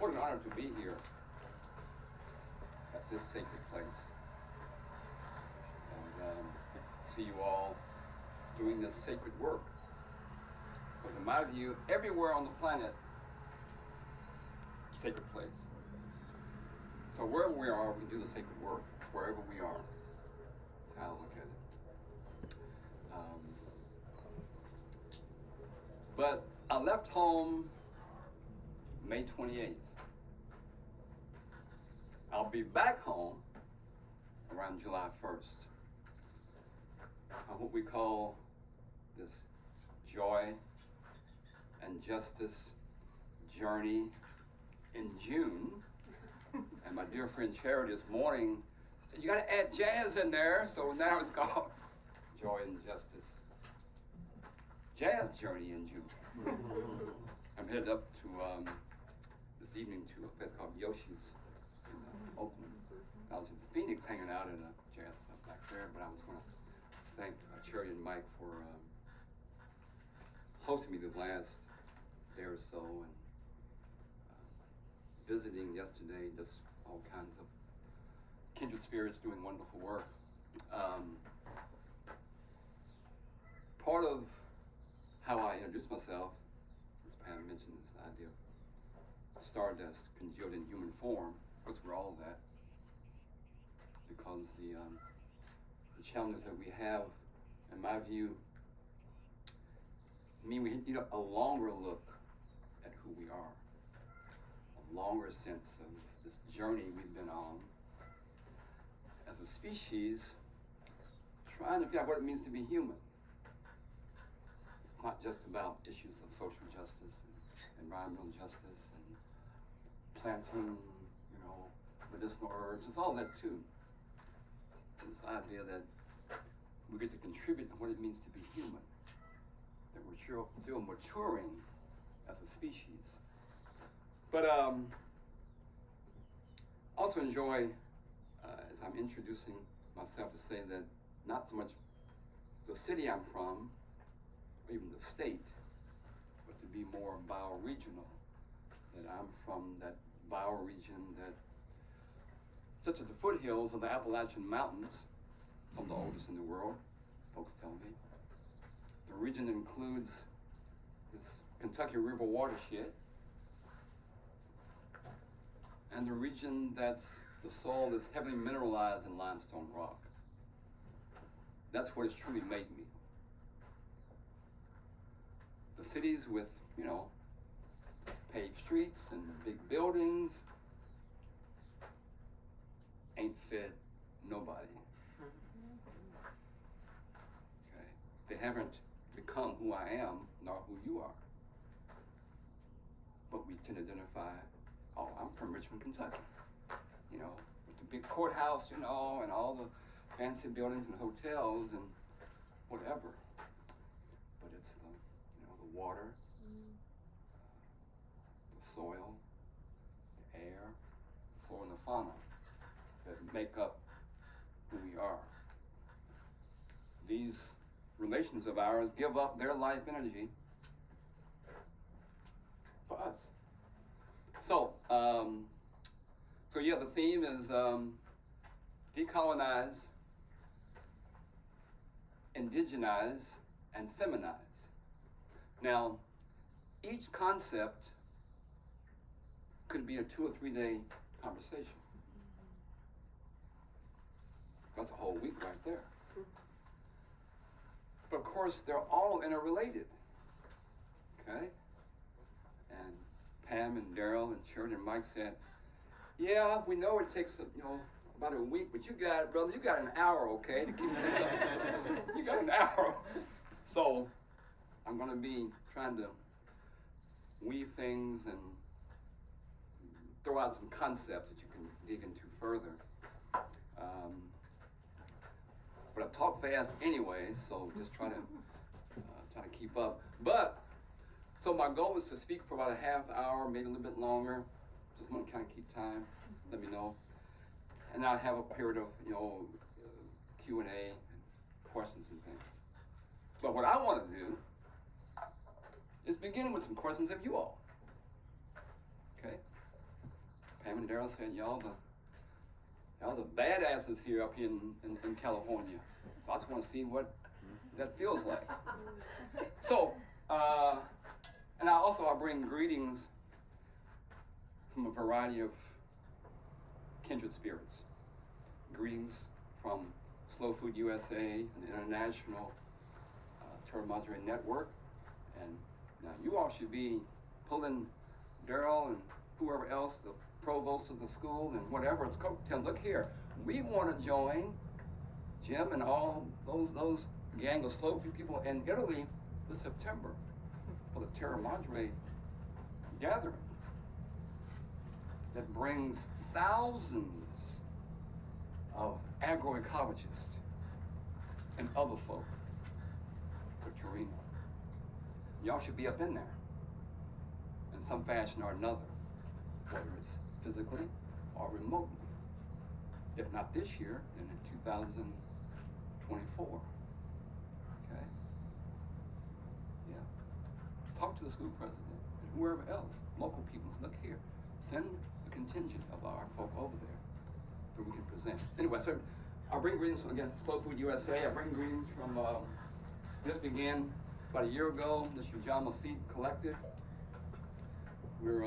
what an honor to be here at this sacred place. And see you all doing this sacred work. Because in my view, everywhere on the planet, sacred place. So wherever we are, we can do the sacred work, wherever we are. That's how I look at it. But I left home May 28th. I'll be back home around July 1st. On what we call this joy and justice journey in June. And my dear friend Charity this morning said, you gotta add jazz in there. So now it's called Joy and Justice Jazz Journey in June. I'm headed up to this evening to a place called Yoshi's in Oakland. I was in Phoenix hanging out in a jazz club back there, but I was going to thank Charity and Mike for hosting me the last day or so, and visiting yesterday, just all kinds of kindred spirits doing wonderful work. Part of how I introduce myself, as Pam mentioned, is the idea of stardust congealed in human form. Of course, we're all that, because the challenges that we have, in my view, mean we need a longer look at who we are, a longer sense of this journey we've been on as a species, trying to figure out what it means to be human. It's not just about issues of social justice and environmental justice and planting, medicinal herbs. It's all that too. This idea that we get to contribute to what it means to be human, that we're still maturing as a species. But also enjoy, as I'm introducing myself, to say that not so much the city I'm from, or even the state, but to be more bioregional, that I'm from that bioregion that sits at the foothills of the Appalachian Mountains, some of the oldest in the world, folks tell me. The region includes this Kentucky River watershed, and the region that's the soil that's heavily mineralized in limestone rock. That's what has truly made me. The cities with, paved streets and big buildings ain't fed nobody. Okay? They haven't become who I am, nor who you are. But we tend to identify, oh, I'm from Richmond, Kentucky. With the big courthouse, and all the fancy buildings and hotels and whatever. But it's the water, the soil, the air, the flora and the fauna that make up who we are. These relations of ours give up their life energy for us. So the theme is decolonize, indigenize, and feminize. Now, each concept could be a 2 or 3 day conversation. That's a whole week right there. But of course, they're all interrelated, okay? And Pam and Darryl and Sharon and Mike said, yeah, we know it takes, about a week, but you got it, brother. You got an hour, okay, to keep this up. You got an hour. So I'm going to be trying to weave things and throw out some concepts that you can dig into further. But I talk fast anyway, so just try to keep up. So my goal is to speak for about a half hour, maybe a little bit longer. Just want to kind of keep time. Let me know. And I'll have a period of, Q&A and questions and things. But what I want to do is begin with some questions of you all. Okay? Jim and Darryl said, y'all the badasses here up here in California. So I just want to see what that feels like. So, and I bring greetings from a variety of kindred spirits. Greetings from Slow Food USA and the International Terra Madre Network. And now you all should be pulling Darryl and whoever else, the provost of the school and whatever, it's coattails. Look here, we want to join Jim and all those gang of slow food people in Italy this September for the Terra Madre gathering that brings thousands of agroecologists and other folk to Torino. Y'all should be up in there in some fashion or another, whether it's physically or remotely. If not this year, then in 2024. Okay? Yeah. Talk to the school president and whoever else, local people. Look here, send a contingent of our folk over there so we can present. Anyway, so I bring greetings from, again, Slow Food USA. I bring greetings from, this began about a year ago, this Ujama Seed Collective. We're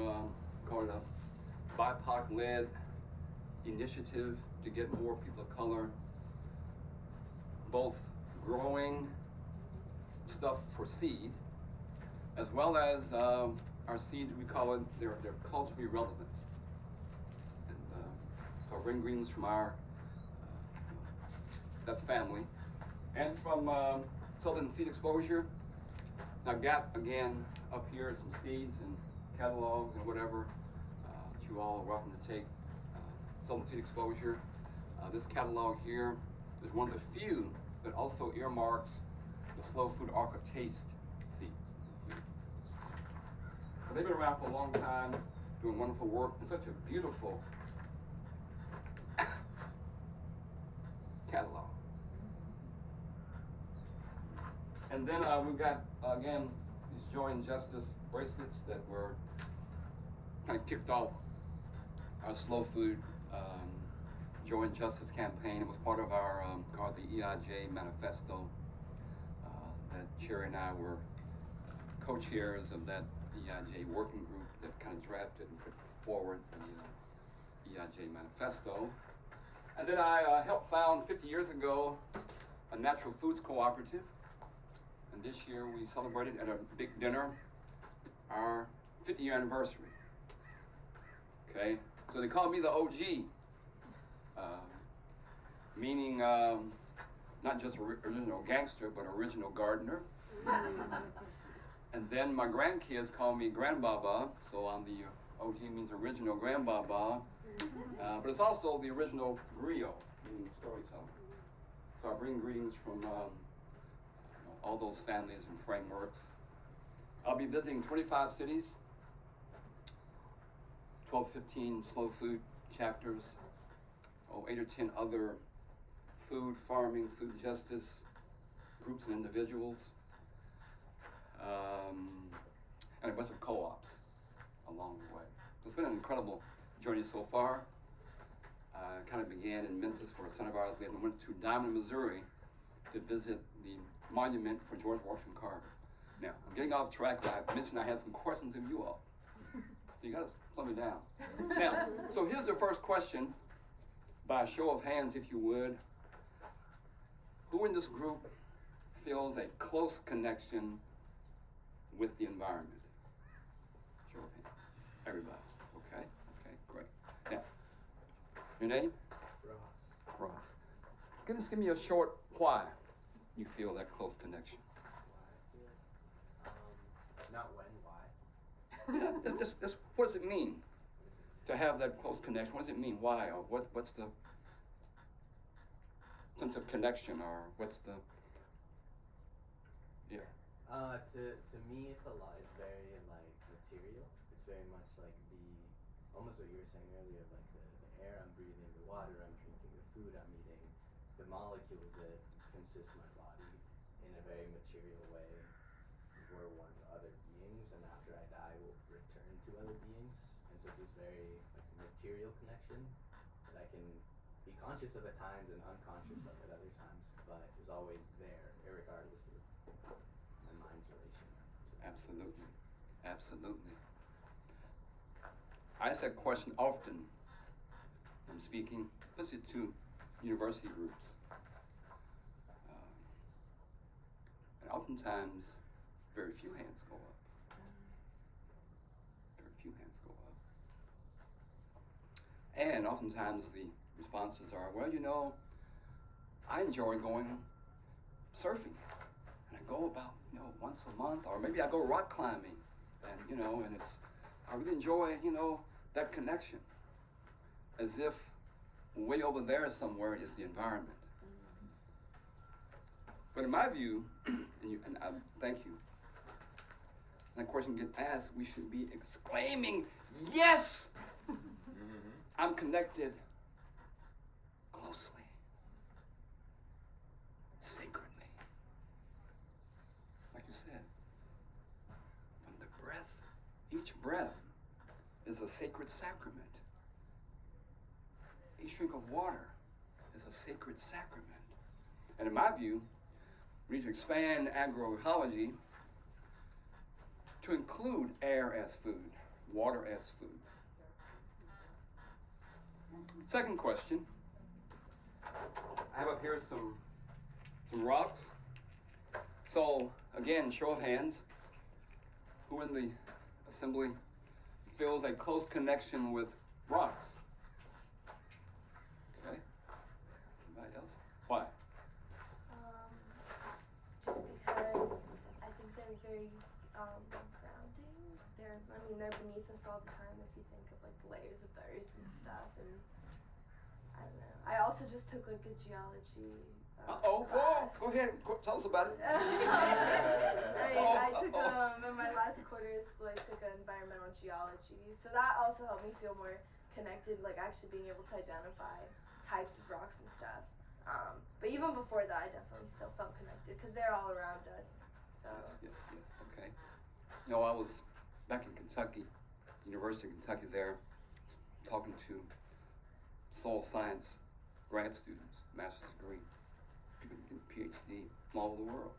called a BIPOC-led initiative to get more people of color both growing stuff for seed, as well as our seeds, we call it, they're culturally relevant. And so I bring greetings from our, that family. And from Southern Seed Exposure, I've got, again, up here some seeds and catalogs and whatever that you all are welcome to take. Southern Seed Exposure. This catalog here is one of the few that also earmarks the Slow Food Arca Taste seeds. But they've been around for a long time, doing wonderful work, and such a beautiful catalog. And then we've got, again, these Joy and Justice bracelets that were kind of kicked off our Slow Food Joy and Justice campaign. It was part of our, called the EIJ Manifesto, that Cherry and I were co-chairs of that EIJ working group that kind of drafted and put forward the EIJ Manifesto. And then I helped found 50 years ago a natural foods cooperative. And this year we celebrated at a big dinner our 50-year anniversary. Okay, so they call me the OG, meaning not just original gangster, but original gardener. And then my grandkids call me Grandbaba, so I'm the OG means original Grandbaba, but it's also the original griot, meaning storyteller. So I bring greetings from all those families and frameworks. I'll be visiting 25 cities, 12, 15 slow food chapters, 8 or 10 other food, farming, food justice groups and individuals, and a bunch of co-ops along the way. So it's been an incredible journey so far. Kind of began in Memphis, where a son of ours lived, and went to Diamond, Missouri to visit the monument for George Washington Carver. Now, I'm getting off track. I mentioned I had some questions of you all. So you gotta slow me down. Now, so here's the first question, by a show of hands, if you would. Who in this group feels a close connection with the environment? Show of hands. Everybody. Okay, great. Now, your name? Ross. Give me a short why you feel that close connection. Not when, why? Yeah, this, what does it mean to have that close connection? What does it mean? Why? Or what's the sense of connection? Or what's the, yeah. To me, it's a lot. It's very like material. It's very much like almost what you were saying earlier, like the air I'm breathing, the water I'm drinking, the food I'm eating, the molecules that consist my body in a very material way were once other beings, and after I die will return to other beings. And so it's this very like material connection that I can be conscious of at times and unconscious of at other times, but is always there, irregardless of my mind's relation. Absolutely. Absolutely. I ask that question often when speaking, especially to university groups. And oftentimes, very few hands go up. Very few hands go up. And oftentimes the responses are, well, you know, I enjoy going surfing. And I go about, you know, once a month, or maybe I go rock climbing. And, you know, and I really enjoy, you know, that connection. As if way over there somewhere is the environment. But in my view, and I thank you, that question gets asked, we should be exclaiming, yes! I'm connected closely, sacredly. Like you said, from the breath, each breath is a sacred sacrament. Each drink of water is a sacred sacrament. And in my view, we need to expand agroecology to include air as food, water as food. Second question. I have up here some rocks. So again, show of hands. Who in the assembly feels a close connection with rocks? Okay. Anybody else? Why? Just because I think they're very grounding. They're beneath us all the time if you think of like the layers of the earth and stuff. And I don't know. I also just took like a geology class. Go ahead. Tell us about it. I took in my last quarter of school. I took environmental geology, so that also helped me feel more connected, like actually being able to identify types of rocks and stuff. But even before that, I definitely still felt connected because they're all around us. So. Yes. Okay. You know, I was back in Kentucky, University of Kentucky there, talking to soil science grad students, master's degree, people getting Ph.D. from all over the world.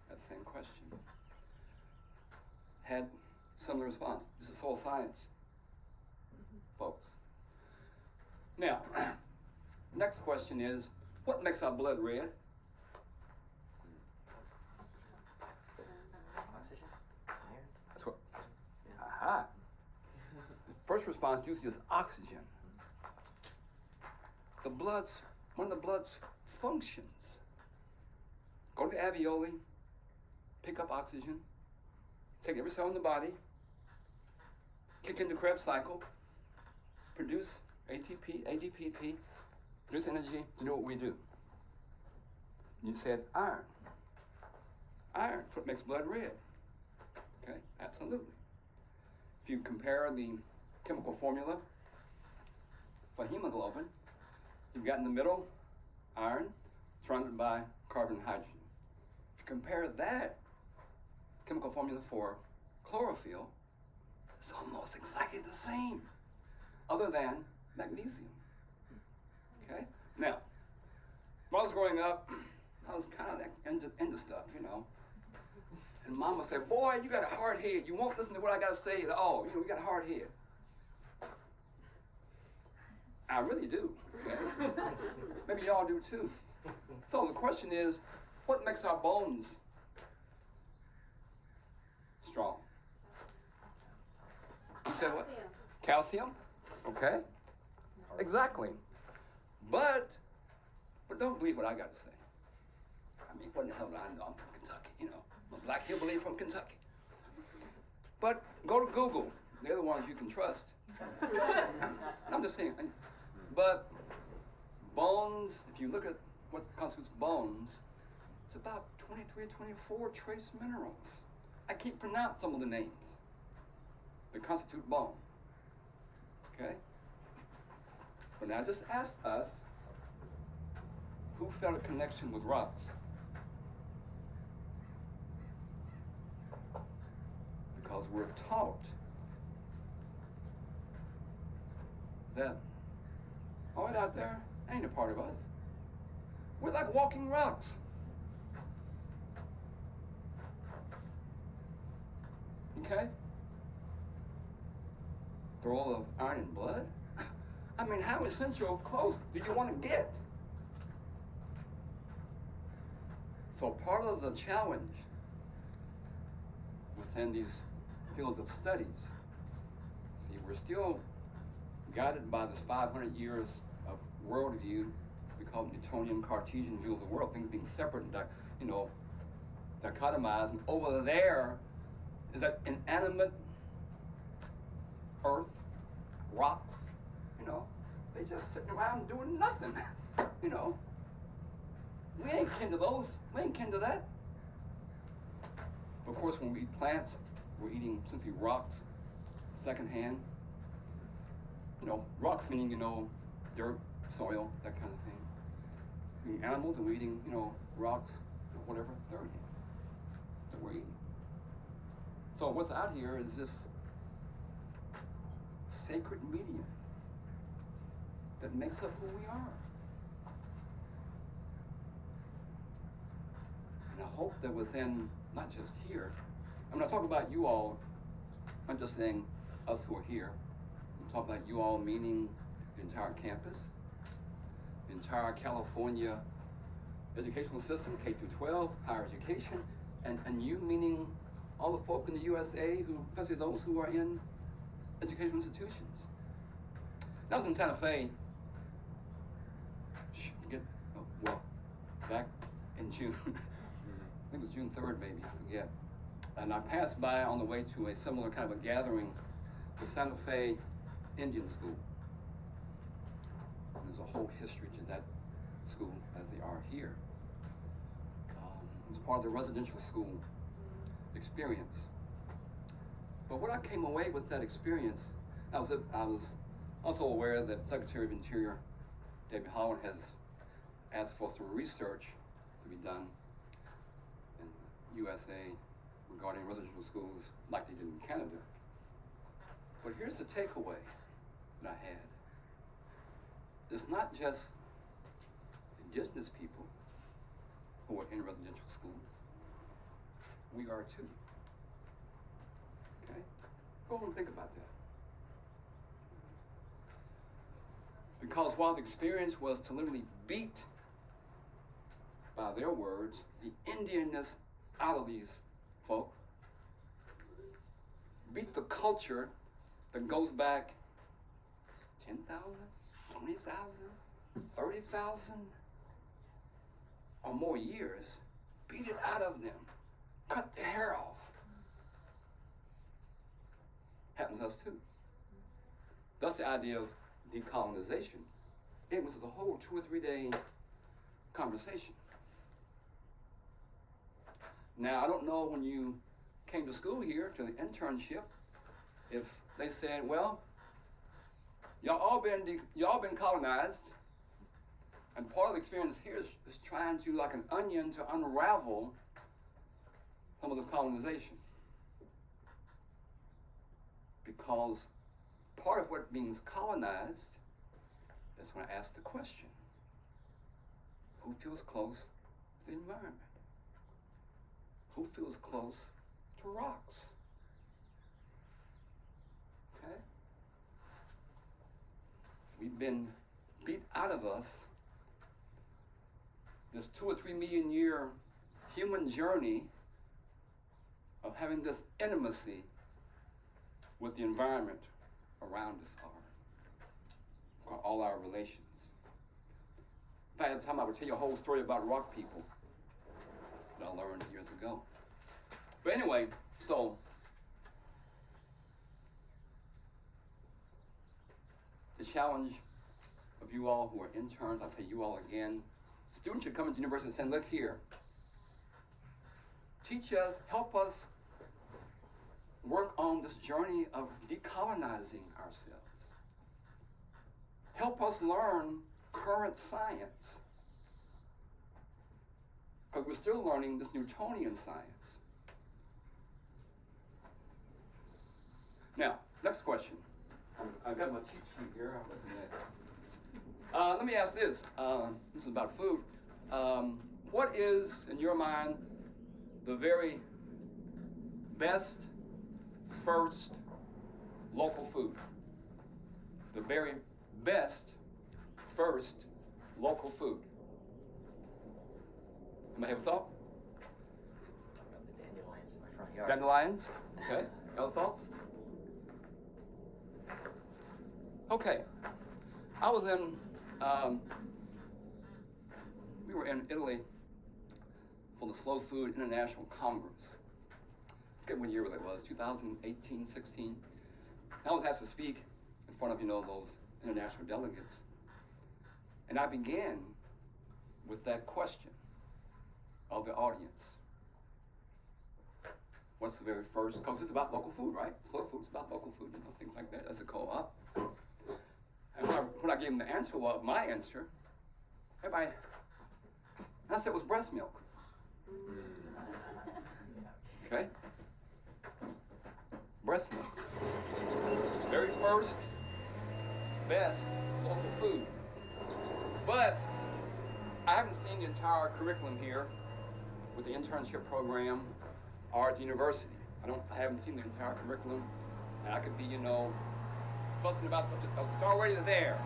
That same question. Had similar response. This is soil science, folks. Now, next question is, what makes our blood red? Oxygen? Iron? That's what. Aha. The first response usually is oxygen. One of the blood's functions. Go to the alveoli, pick up oxygen, take every cell in the body, kick in the Krebs cycle, produce ATP, ADPP, produce energy. You know what we do? You said iron. Iron, what makes blood red. Okay, absolutely. If you compare the chemical formula for hemoglobin, you've got in the middle iron surrounded by carbon and hydrogen. If you compare that chemical formula for chlorophyll, it's almost exactly the same, other than magnesium. Okay? Now, when I was growing up, I was kind of into stuff, you know. And Mom would say, boy, you got a hard head. You won't listen to what I got to say at all. You know, you got a hard head. I really do. Okay? Maybe y'all do too. So the question is, what makes our bones strong? You said what? Calcium. Okay. Exactly. But don't believe what I got to say. I mean, what the hell do I know? I'm from Kentucky, you know. I'm a black hillbilly from Kentucky. But go to Google. They're the ones you can trust. I'm just saying. But bones, if you look at what constitutes bones, it's about 23, 24 trace minerals. I can't pronounce some of the names that constitute bone. Okay? But now just ask us, who felt a connection with rocks? Because we're taught that all right out there ain't a part of us. We're like walking rocks. Okay? The role of iron and blood? I mean, how essential close do you want to get? So part of the challenge within these fields of studies, see, we're still guided by this 500 years of worldview. We call it Newtonian Cartesian view of the world, things being separate and dichotomized. And over there is that inanimate earth, rocks, they just sitting around doing nothing, We ain't kin to those, we ain't kin to that. Of course, when we eat plants, we're eating simply rocks, secondhand. Rocks meaning, dirt, soil, that kind of thing. We're eating animals and we're eating, rocks, whatever, third hand that we're eating. So what's out here is this sacred medium that makes up who we are. And I hope that within, not just here, I'm not talking about you all, I'm just saying us who are here. I'm talking about you all meaning the entire campus, the entire California educational system, K through 12, higher education, and you meaning all the folk in the USA, especially those who are in educational institutions. That was in Santa Fe, back in June. I think it was June 3rd maybe, I forget. And I passed by on the way to a similar kind of a gathering, the Santa Fe Indian School. And there's a whole history to that school as they are here. It was part of the residential school experience. But what I came away with that experience, I was also aware that Secretary of Interior David Howard has asked for some research to be done in the USA regarding residential schools like they did in Canada. But here's the takeaway that I had. It's not just indigenous people who are in residential schools. We are too. Okay? Go home and think about that. Because while the experience was to literally beat, by their words, the Indianness out of these folk, beat the culture that goes back 10,000, 20,000, 30,000 or more years, beat it out of them, cut the hair off. Happens to us too. That's the idea of decolonization. It was the whole 2 or 3 day conversation. Now, I don't know when you came to school here, to the internship, if they said, well, y'all all been colonized, and part of the experience here is trying to, like an onion, to unravel some of this colonization. Because part of what means colonized is when I ask the question, who feels close to the environment? Who feels close to rocks? Okay? We've been beat out of us this 2 or 3 million year human journey of having this intimacy with the environment around us, all our relations. In fact, at the time I would tell you a whole story about rock people that I learned years ago. But anyway, so the challenge of you all who are interns, I'll tell you all again, students should come into the university and say, look here, teach us, help us work on this journey of decolonizing ourselves. Help us learn current science, because we're still learning this Newtonian science. Now, next question. I've got my cheat sheet here. I'm looking at. Let me ask this. This is about food. What is, in your mind, the very best first local food? The very best first local food. Anybody have a thought? Just throwing up the dandelions in my front yard. Dandelions? Okay. Other thoughts? Okay. I was in, we were in Italy for the Slow Food International Congress. I forget what year that was, 2018, 16. I was asked to speak in front of, those international delegates. And I began with that question of the audience. What's the very first, because it's about local food, right? Slow food's about local food, things like that as a co-op. And when I gave them the answer, my answer, everybody, I said it was breast milk. Okay? Breast milk. Very first, best local food. But I haven't seen the entire curriculum here with the internship program or at the university. I haven't seen the entire curriculum, and I could be, fussing about something. It's already there.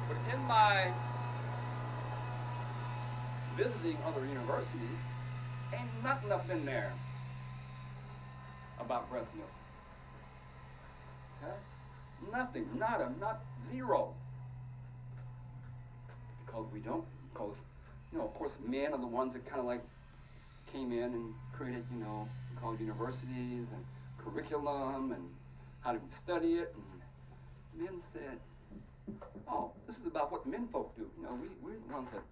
But in my visiting other universities, ain't nothing up in there about breast milk. Okay? Nothing, nada, not zero. Because we don't, of course, men are the ones that kind of like came in and created, called universities and curriculum and how do we study it. And men said, oh, this is about what men folk do. We're the ones that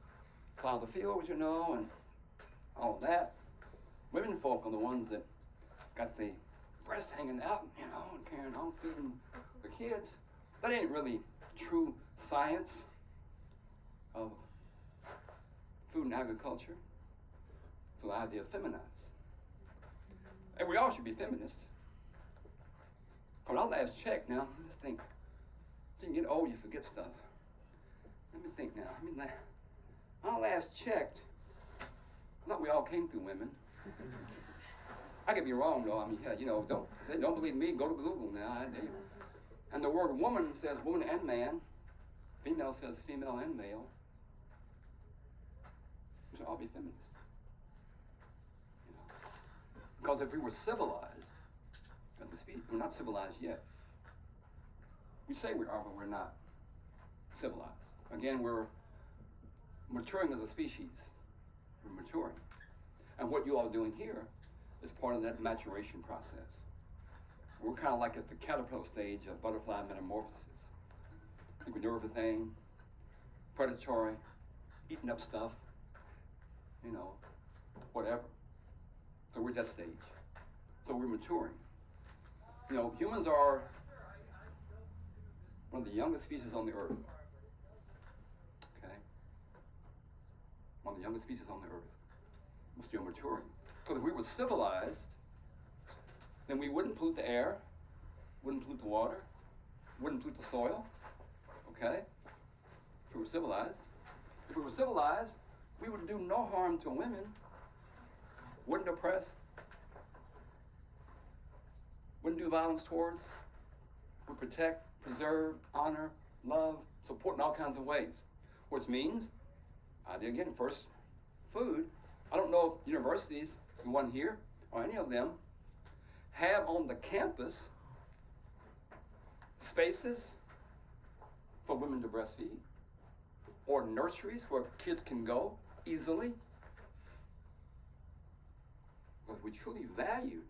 plow the fields, and all that. Women folk are the ones that got the breast hanging out, and carrying on, feeding the kids. That ain't really true science of food and agriculture. So the idea of feminize. And we all should be feminists. Because our last check now, just think, so you get old, you forget stuff. Let me think now. Our last checked, I thought we all came through women. I could be wrong though. Don't believe me, go to Google now. And the word woman says woman and man. Female says female and male. We should all be feminists. Because if we were civilized, as we speak, we're not civilized yet. We say we are, but we're not civilized. Again, we're maturing as a species. We're maturing. And what you all are doing here is part of that maturation process. We're kind of like at the caterpillar stage of butterfly metamorphosis. I think we know everything, predatory, eating up stuff, whatever. So we're at that stage. So we're maturing. Humans are one of the youngest species on the earth. Okay? One of the youngest species on the earth. We're still maturing. Because if we were civilized, then we wouldn't pollute the air, wouldn't pollute the water, wouldn't pollute the soil. Okay? If we were civilized. If we were civilized, we would do no harm to women, wouldn't oppress, wouldn't do violence towards, would protect, preserve, honor, love, support in all kinds of ways. Which means, again, first, food. I don't know if universities, the one here, or any of them, have on the campus spaces for women to breastfeed, or nurseries where kids can go easily. But if we truly valued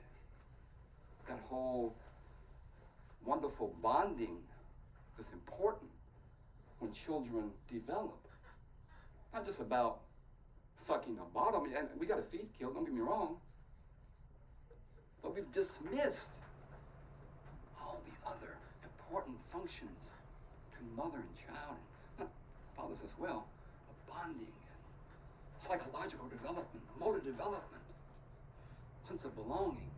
that whole wonderful bonding that's important when children develop, not just about sucking a bottle, and we got to feed kids, don't get me wrong, but we've dismissed all the other important functions between mother and child, and fathers as well, of bonding and psychological development, motor development, sense of belonging.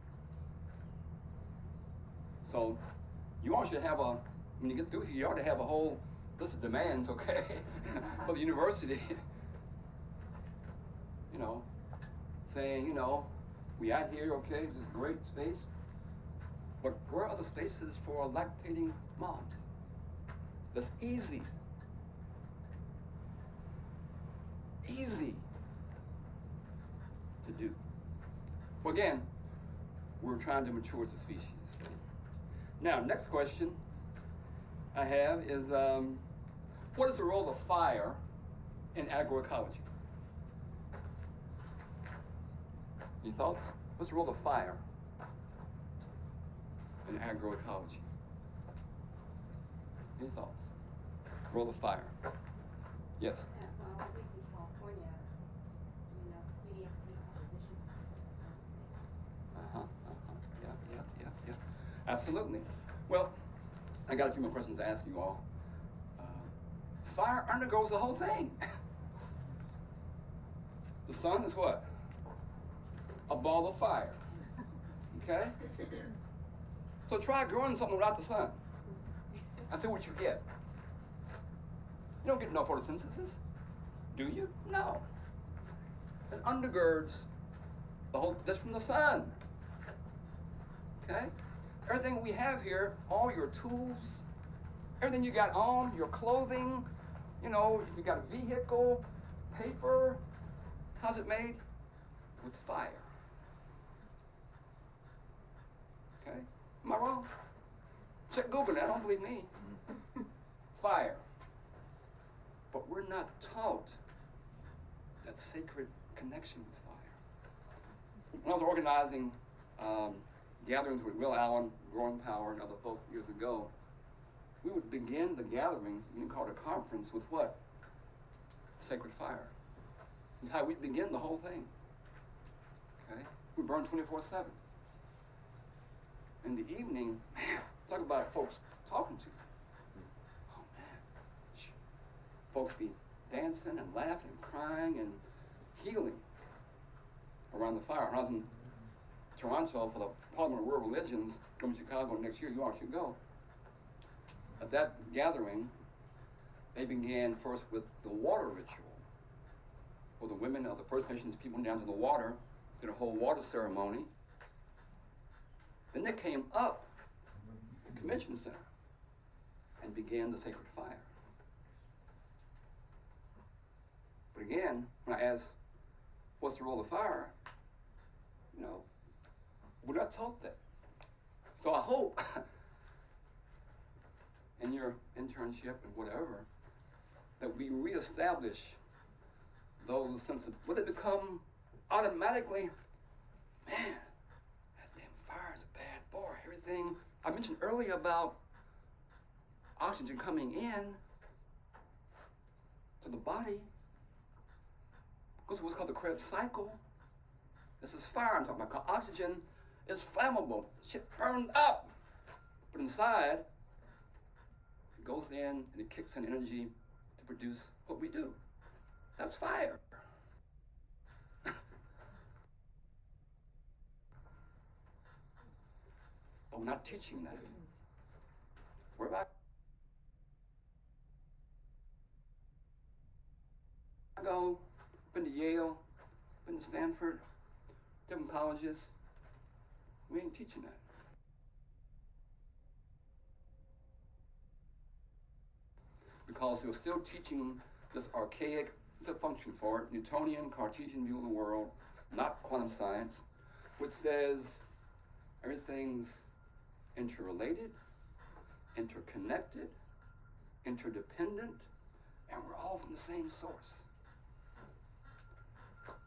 So You all should have when you get through here, you ought to have a whole list of demands, okay, for the university. You know, saying, you know, we out here, okay, this is great space, but where are the spaces for lactating moms? That's easy. Easy to do. Well, again, we're trying to mature as a species. Now, next question I have is, what is the role of fire in agroecology? Any thoughts? What's the role of fire in agroecology? Any thoughts? Role of fire. Yes? Yeah, well, at least in California, you know, speeding up the decomposition process. Yeah. Absolutely. Well, I got a few more questions to ask you all. Fire undergoes the whole thing. The sun is what? A ball of fire. Okay? So try growing something without the sun and see what you get. You don't get no photosynthesis, do you? No. It undergirds the whole, just from the sun. Okay? Everything we have here, all your tools, everything you got on, your clothing, you know, if you got a vehicle, paper, how's it made? With fire. Okay? Am I wrong? Check Google now, don't believe me. Fire. But we're not taught that sacred connection with fire. When I was organizing gatherings with Will Allen, Growing Power, and other folk years ago, we would begin the gathering, you can call it a conference, with what? Sacred fire. It's how we begin the whole thing. Okay? We burn 24/7. In the evening, man, talk about folks talking to you. Oh man. Folks be dancing and laughing and crying and healing around the fire. When I was in Toronto for the Parliament of World Religions, coming to Chicago next year, you all should go. At that gathering, they began first with the water ritual, where the women of the First Nations people went down to the water, did a whole water ceremony. Then they came up the convention center and began the sacred fire. But again, when I asked, what's the role of fire? You know, we're not taught that. So I hope in your internship and whatever, that we reestablish those sense of, would it become automatically, man, that damn fire is a bad boy. Everything I mentioned earlier about oxygen coming in to the body goes to what's called the Krebs cycle. This is fire I'm talking about. Oxygen is flammable. Shit burned up. But inside, it goes in and it kicks in energy to produce what we do. That's fire. But we're not teaching that. We're about I go, been to Yale, been to Stanford, different colleges. We ain't teaching that. Because they were still teaching this archaic, it's a function for it, Newtonian, Cartesian view of the world, not quantum science, which says everything's interrelated, interconnected, interdependent, and we're all from the same source.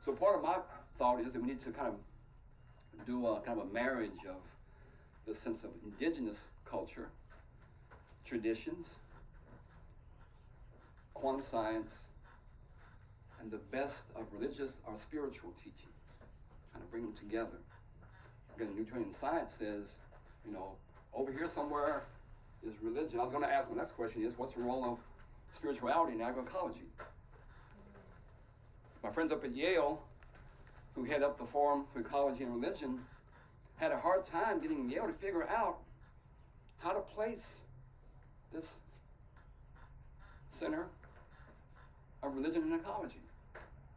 So part of my thought is that we need to kind of do a kind of a marriage of the sense of indigenous culture, traditions, quantum science, and the best of religious or spiritual teachings, kind of bring them together. Again, Newtonian science says, you know, over here somewhere is religion. I was going to ask my next question is, what's the role of spirituality in agroecology? My friends up at Yale, who head up the Forum for Ecology and Religion, had a hard time getting Yale to figure out how to place this center of religion and ecology,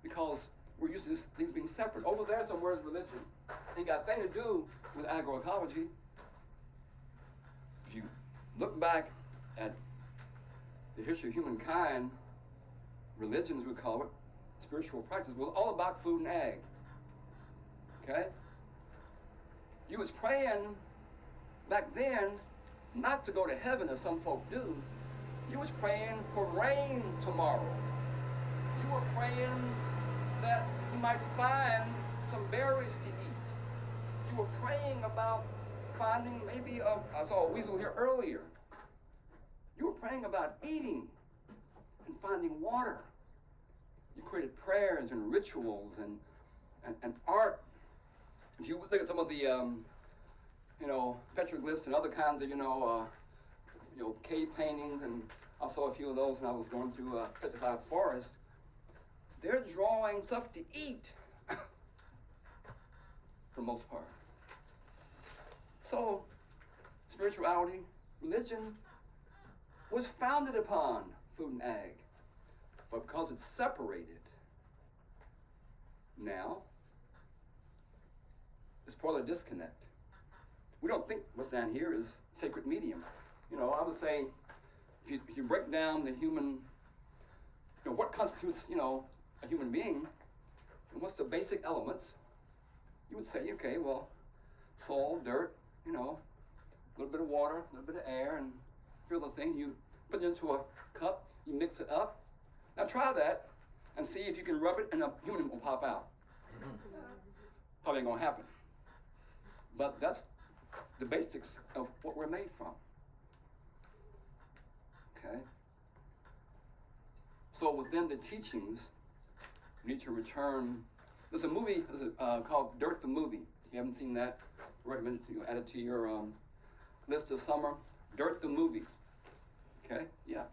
because we're used to things being separate. Over there somewhere is religion. Ain't got a thing to do with agroecology. If you look back at the history of humankind, religion, as we call it, spiritual practice, was all about food and ag. Okay? You was praying back then not to go to heaven as some folk do. You was praying for rain tomorrow. You were praying that you might find some berries to eat. You were praying about finding maybe I saw a weasel here earlier. You were praying about eating and finding water. You created prayers and rituals and art. If you look at some of the petroglyphs and other kinds of cave paintings, and I saw a few of those when I was going through petrified forest. They're drawing stuff to eat for the most part. So, spirituality, religion was founded upon food and ag, but because it's separated, now it's part of the disconnect. We don't think what's down here is sacred medium. I would say if you break down the human, what constitutes, a human being, and what's the basic elements, you would say, okay, well, soil, dirt, a little bit of water, a little bit of air, and feel the thing. You put it into a cup, you mix it up. Now try that and see if you can rub it and a human will pop out. Probably ain't gonna happen. But that's the basics of what we're made from. Okay? So within the teachings, we need to return. There's a movie called Dirt the Movie. If you haven't seen that, I recommend it to you. Add it to your list this summer. Dirt the Movie. Okay? Yeah.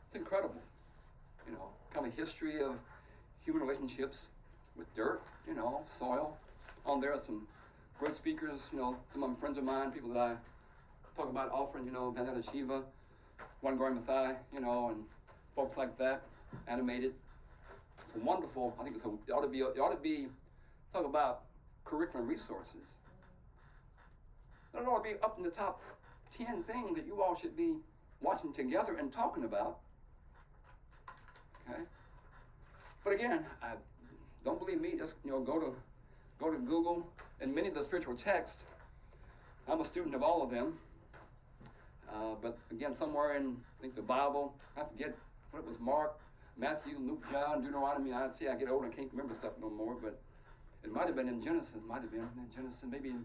It's incredible. Kind of history of human relationships with dirt, soil. On there are some great speakers, some of them friends of mine, people that I talk about often, Vandana Shiva, One Gory Mathai, and folks like that, animated. It's wonderful. I think it ought to be talk about curriculum resources. It ought to be up in the top 10 things that you all should be watching together and talking about. Okay? But again, don't believe me, just go to Google, and many of the spiritual texts, I'm a student of all of them. But again, somewhere in, I think, the Bible, I forget what it was, Mark, Matthew, Luke, John, Deuteronomy. I get old and can't remember stuff no more, but it might have been in Genesis, maybe in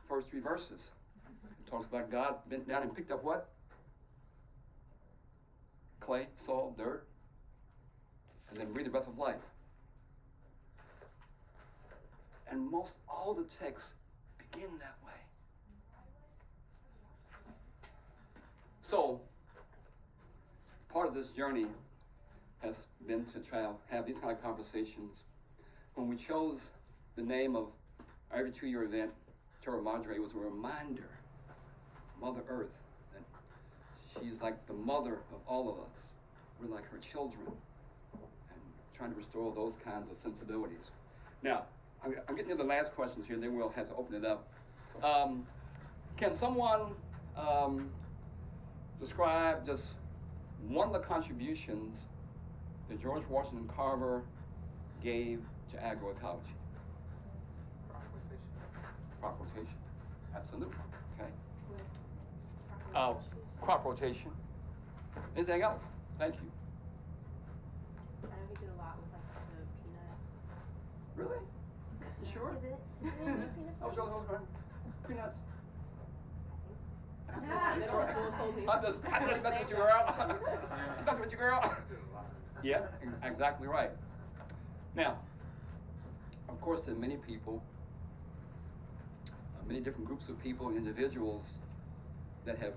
first 3 verses. It talks about God bent down and picked up what? Clay, soil, dirt, and then breathed the breath of life. And most all the texts begin that way. So, part of this journey has been to try to have these kind of conversations. When we chose the name of our every 2-year event, Terra Madre, was a reminder, Mother Earth, that she's like the mother of all of us. We're like her children, and trying to restore those kinds of sensibilities. Now, I'm getting to the last questions here, then we'll have to open it up. Can someone describe just one of the contributions that George Washington Carver gave to agroecology? Crop rotation. Absolutely. Okay. Crop rotation. Anything else? Thank you. I know he did a lot with the peanut. Really? You sure? Is it? I was going peanuts. Middle school told me. I'm just messing with you, girl. I'm messing with you, girl. Yeah, exactly right. Now, of course, there are many people, many different groups of people and individuals that have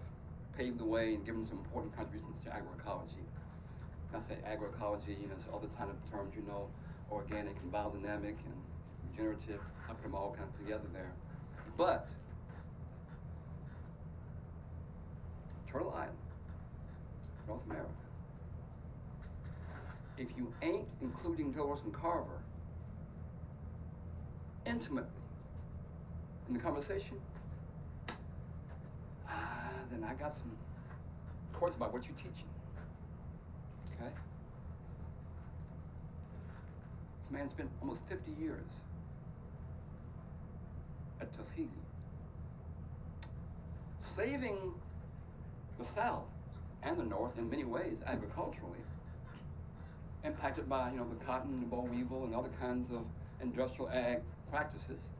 paved the way and given some important contributions to agroecology. I say agroecology, it's other kind of terms, organic and biodynamic and regenerative. I put them all kind of together there. But Turtle Island, North America. If you ain't including Joyce and Carver intimately in the conversation, then I got some questions about what you're teaching. Okay? This man spent almost 50 years at Tuskegee, saving the South and the North in many ways agriculturally, impacted by the cotton and the boll weevil and other kinds of industrial ag practices.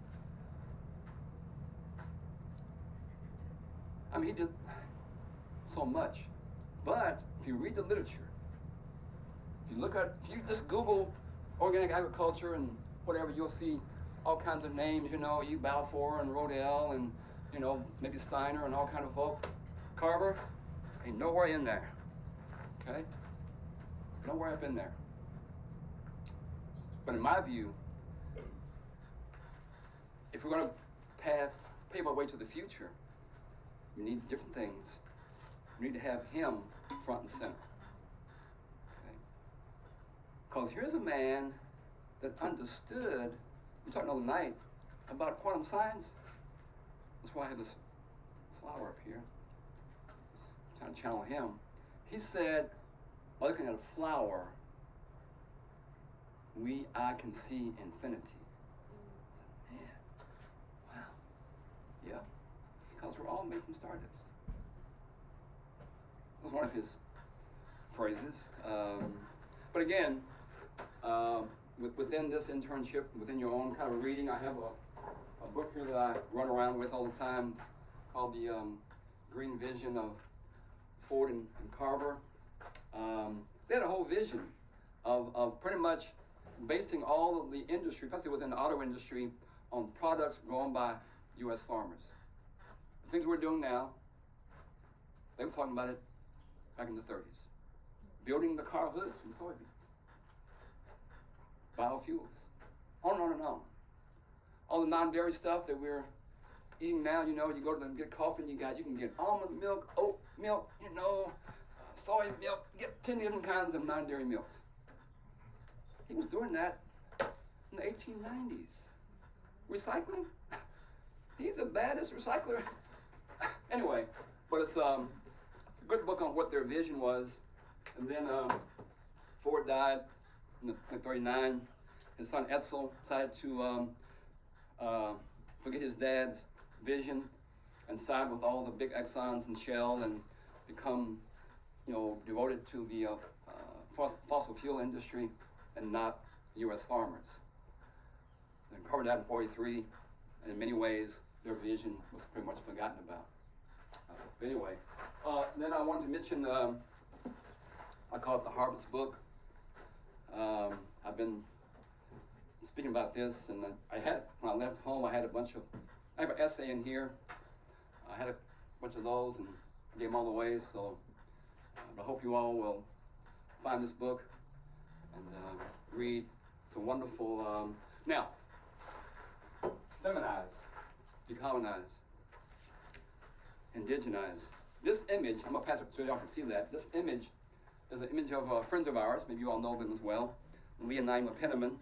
I mean, he did so much. But if you read the literature, if you just Google organic agriculture and whatever, you'll see all kinds of names, E. Balfour and Rodell and, maybe Steiner and all kind of folk. Carver ain't nowhere in there, okay? Nowhere up in there. But in my view, if we're going to pave our way to the future, we need different things. We need to have him front and center. Okay? Because here's a man that understood, we talked the other night about quantum science. That's why I have this flower up here. Just trying to channel him. He said, by looking at a flower, I can see infinity. Man, wow. Yeah, because we're all made from stardust. That was one of his phrases. But again, within this internship, within your own kind of reading, I have a book here that I run around with all the time. It's called The Green Vision of Ford and Carver. They had a whole vision of pretty much basing all of the industry, especially within the auto industry, on products grown by U.S. farmers. The things we're doing now, they were talking about it back in the 30s. Building the car hoods from soybeans, biofuels, on and on and on. All the non-dairy stuff that we're eating now, you go to them, get coffee, and you can get almond milk, oat milk, soy milk, get 10 different kinds of non-dairy milks. He was doing that in the 1890s. Recycling? He's the baddest recycler. Anyway, but it's a good book on what their vision was. And then Ford died in 1939. His son Edsel decided to forget his dad's vision and side with all the big Exxons and Shell and become, devoted to the fossil fuel industry and not U.S. farmers. And Carver died in 1943, and in many ways, their vision was pretty much forgotten about. But anyway, then I wanted to mention, I call it the Harvest Book. I've been speaking about this, and when I left home, I have an essay in here. I had a bunch of those, and I gave them all away, so I hope you all will find this book and read. It's a wonderful, now, Feminize, Decolonize, Indigenize. This image, I'm going to pass it so y'all can see that. This image is an image of friends of ours. Maybe you all know them as well. Lee and Naima Penniman.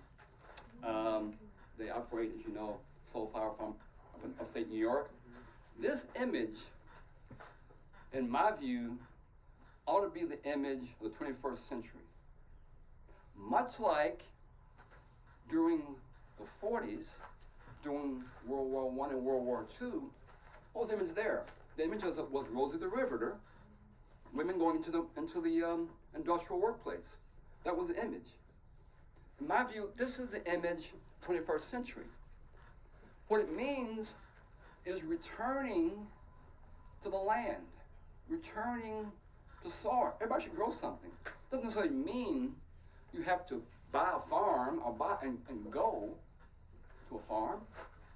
They operate, as you know, Soul Flower Farm up in upstate New York. This image, in my view, ought to be the image of the 21st century. Much like during the 40s, during World War I and World War II, what was the image there? The image was Rosie the Riveter, women going into the industrial workplace. That was the image. In my view, this is the image 21st century. What it means is returning to the land, returning to soil. Everybody should grow something. Doesn't necessarily mean you have to buy a farm or and go to a farm.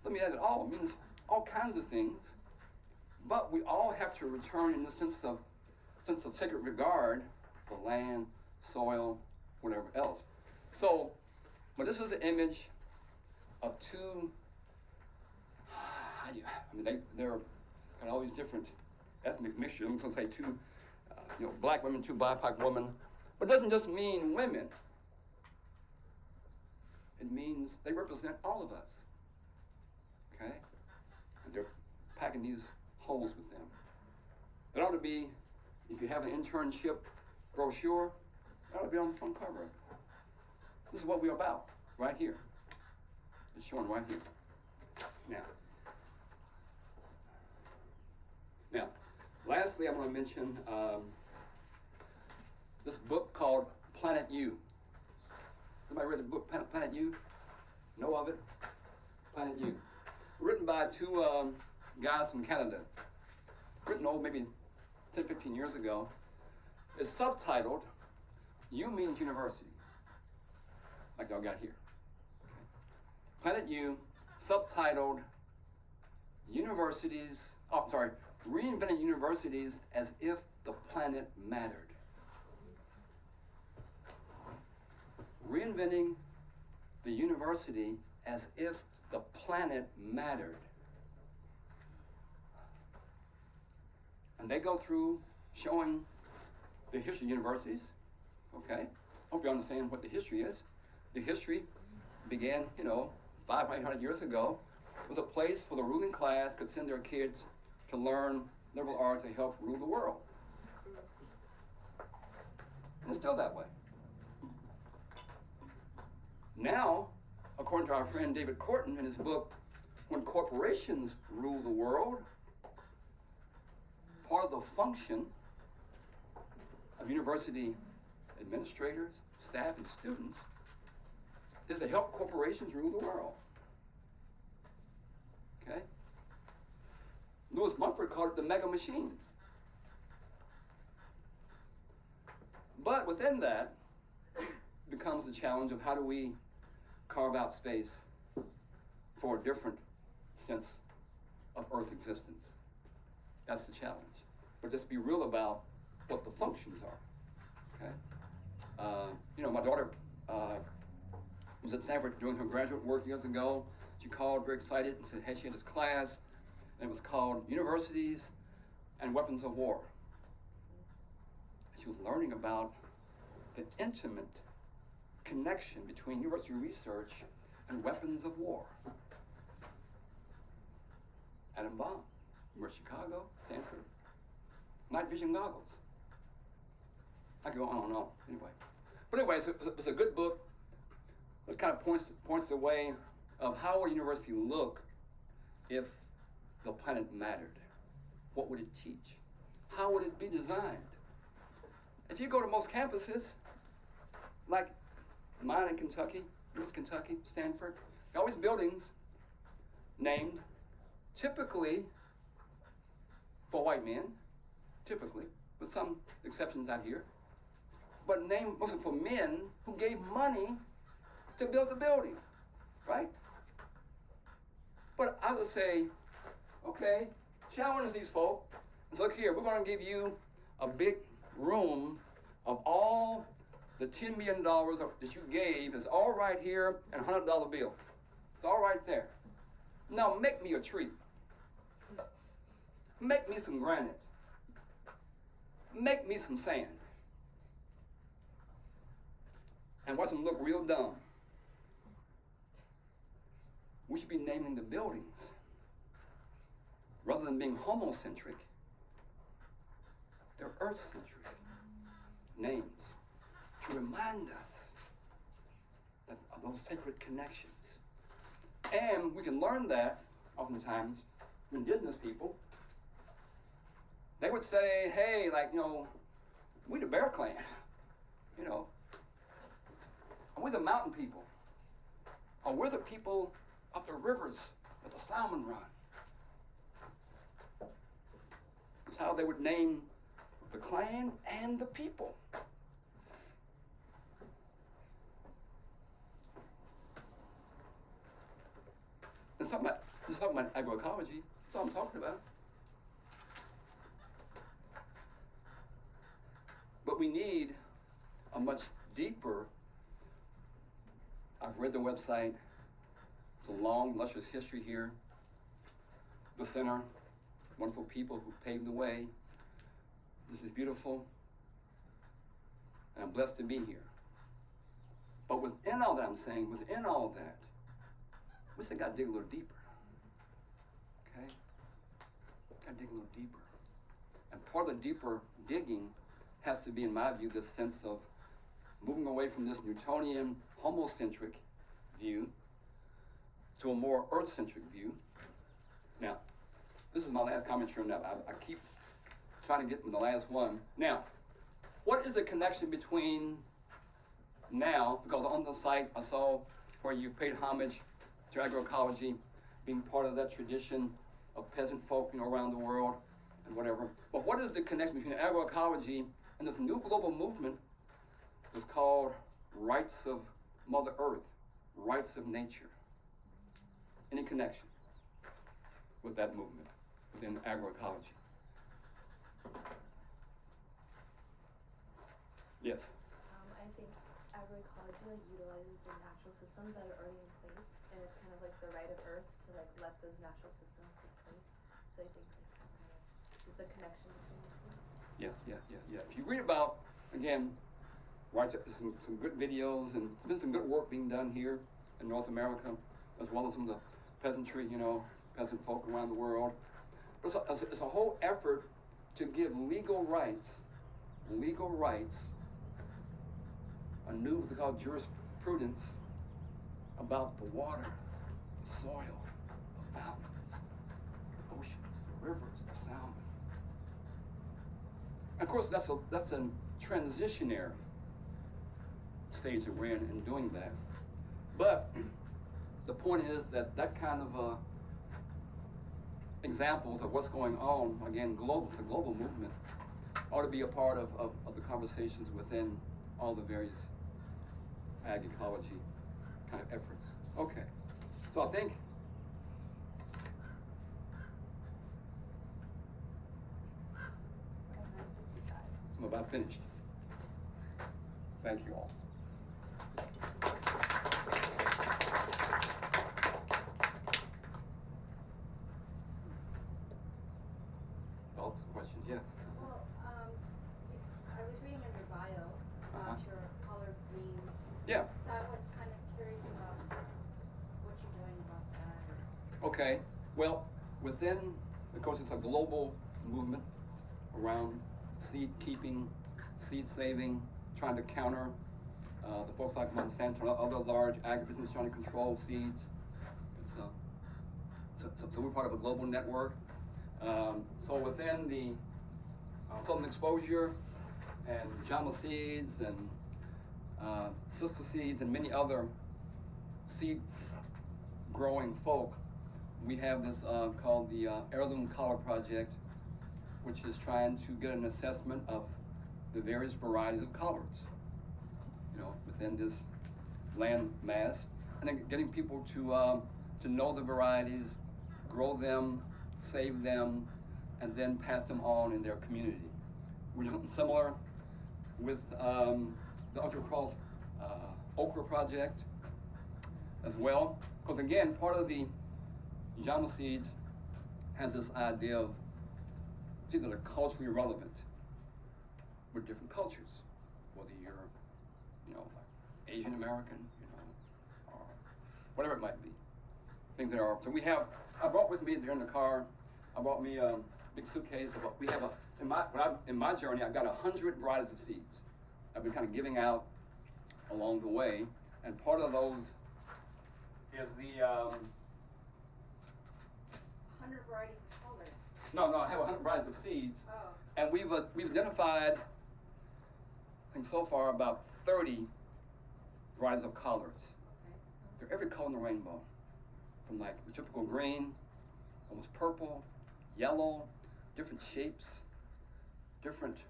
Let me add it all. It means all kinds of things. But we all have to return in the sense of sacred regard for land, soil, whatever else. So, but this is an image of two. They're got all these different ethnic mixture. I'm going to say two, black women, two BIPOC women. But it doesn't just mean women. It means they represent all of us. Okay? And they're packing these holes with them. It ought to be, if you have an internship brochure, it ought to be on the front cover. This is what we're about, right here. It's shown right here. Now, lastly, I want to mention this book called Planet U. Somebody read the book Planet U? Know of it? Planet U. Written by two guys from Canada. Written maybe 10, 15 years ago. It's subtitled, U means university. Like y'all got here. Okay. Planet U, subtitled, Reinventing Universities as if the Planet Mattered. Reinventing the university as if the planet mattered. And they go through showing the history of universities. Okay? Hope you understand what the history is. The history began, 500 years ago. It was a place where the ruling class could send their kids to learn liberal arts to help rule the world. And it's still that way. Now, according to our friend David Corton in his book, When Corporations Rule the World, part of the function of university administrators, staff, and students is to help corporations rule the world. Okay? Louis Mumford called it the mega machine. But within that becomes the challenge of how do we carve out space for a different sense of Earth existence. That's the challenge. But just be real about what the functions are. Okay? My daughter was at Stanford doing her graduate work years ago. She called very excited and said, hey, she had this class, and it was called Universities and Weapons of War. She was learning about the intimate connection between university research and weapons of war. Atom bomb, University of Chicago, Stanford, night vision goggles. I could go on and on, anyway. But anyway, it's a good book. It kind of points the way of how would a university look if the planet mattered. What would it teach? How would it be designed? If you go to most campuses, like mine in Kentucky, University of Kentucky, Stanford, there are always buildings named typically for white men, typically, with some exceptions out here, but named mostly for men who gave money to build the building, right? But I would say, okay, challenge these folk. So look here, we're going to give you a big room of all the $10 million that you gave is all right here in $100 bills. It's all right there. Now make me a tree. Make me some granite. Make me some sand. And watch them look real dumb. We should be naming the buildings rather than being homocentric. They're earth-centric names to remind us of those sacred connections. And we can learn that oftentimes from indigenous people. They would say, hey, we the Bear Clan, and we're the mountain people. Or we're the people up the rivers that the salmon run. That's how they would name the clan and the people. Let's talk about agroecology. That's all I'm talking about. But we need a much deeper, I've read the website, it's a long, luscious history here. The center, wonderful people who paved the way. This is beautiful, and I'm blessed to be here. But within all that I'm saying, within all that, we still got to dig a little deeper. Okay? Got to dig a little deeper. And part of the deeper digging has to be, in my view, this sense of moving away from this Newtonian, homocentric view to a more earth-centric view. Now, this is my last commentary on that. I keep trying to get to the last one. Now, what is the connection between now, because on the site I saw where you paid homage to agroecology, being part of that tradition of peasant folk, around the world and whatever. But what is the connection between agroecology and this new global movement that's called Rights of Mother Earth, Rights of Nature? Any connection with that movement within agroecology? Yes. I think agroecology utilizes the natural systems that are already in place, and it's kind of like the right of Earth to let those natural systems take place. So I think that kind of is the connection between the two. Yeah. If you read about, again, some good videos, and there's been some good work being done here in North America, as well as some of the peasantry, peasant folk around the world. It's a whole effort to give legal rights, a new, what they call jurisprudence, about the water, the soil, the mountains, the oceans, the rivers, the salmon. And of course, that's a transitionary stage that we're in doing that. But the point is that kind of examples of what's going on, again, it's a global movement, ought to be a part of the conversations within all the various ag ecology kind of efforts. Okay, so I think I'm about finished. Thank you all. Thoughts, questions? Yes. Well, I was reading in your bio about your collard greens. Yeah. So I was kind of curious about what you're doing about that. Okay. Well, within, of course, it's a global movement around seed keeping, seed saving, trying to counter the folks like Monsanto and other large agribusiness trying to control seeds. So we're part of a global network. So within the Southern Exposure and Jama Seeds and Sister Seeds and many other seed growing folk, we have this called the Heirloom Collard Project, which is trying to get an assessment of the various varieties of collards, within this land mass, and then getting people to know the varieties, grow them, save them, and then pass them on in their community. We're doing something similar with the Ultra-Cross Okra Project as well, because again, part of the Jama Seeds has this idea of seeds that are culturally relevant with different cultures, whether you're, Asian American, or whatever it might be. Things that are, so I brought with me there in the car, I brought me a big suitcase. In my journey, I've got 100 varieties of seeds I've been kind of giving out along the way, and part of those is the 100 varieties of collards. No, I have 100 varieties of seeds, Oh. and we've identified, I think so far, about 30 varieties of collards. Okay. They're every color in the rainbow, from like the typical green, almost purple, yellow, different shapes, different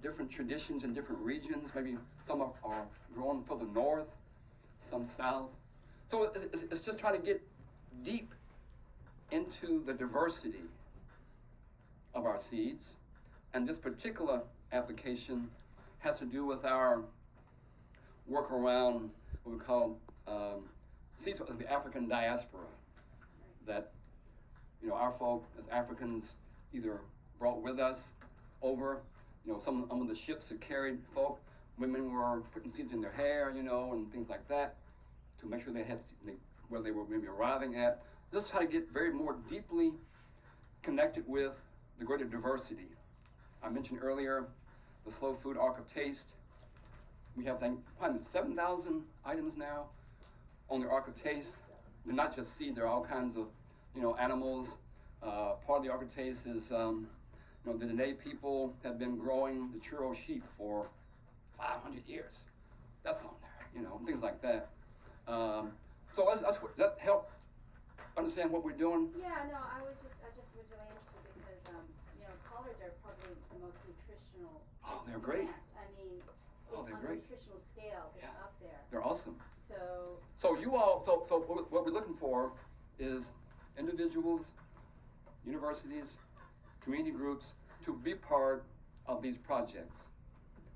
different traditions in different regions. Maybe some are grown further north, some south. So it's just trying to get deep into the diversity of our seeds. And this particular application has to do with our work around what we call seeds of the African diaspora that our folk as Africans either brought with us over, some of the ships that carried folk. Women were putting seeds in their hair, and things like that to make sure they had where they were maybe arriving at. Just try to get very more deeply connected with the greater diversity. I mentioned earlier the Slow Food Arc of Taste. We have probably 7,000 items now on the Arc of Taste. They're not just seeds, they're all kinds of animals. Part of the Arc of Taste is the Dene people have been growing the churro sheep for 500 years. That's on there, things like that. So that's what, does that help understand what we're doing? Yeah, no, I just was really interested because, collards are probably the most nutritional. Oh, they're great. plant. I mean, Oh, they're on great. a nutritional scale, it's Yeah. up there. They're awesome. So, So you all, so what we're looking for is individuals, universities, community groups to be part of these projects,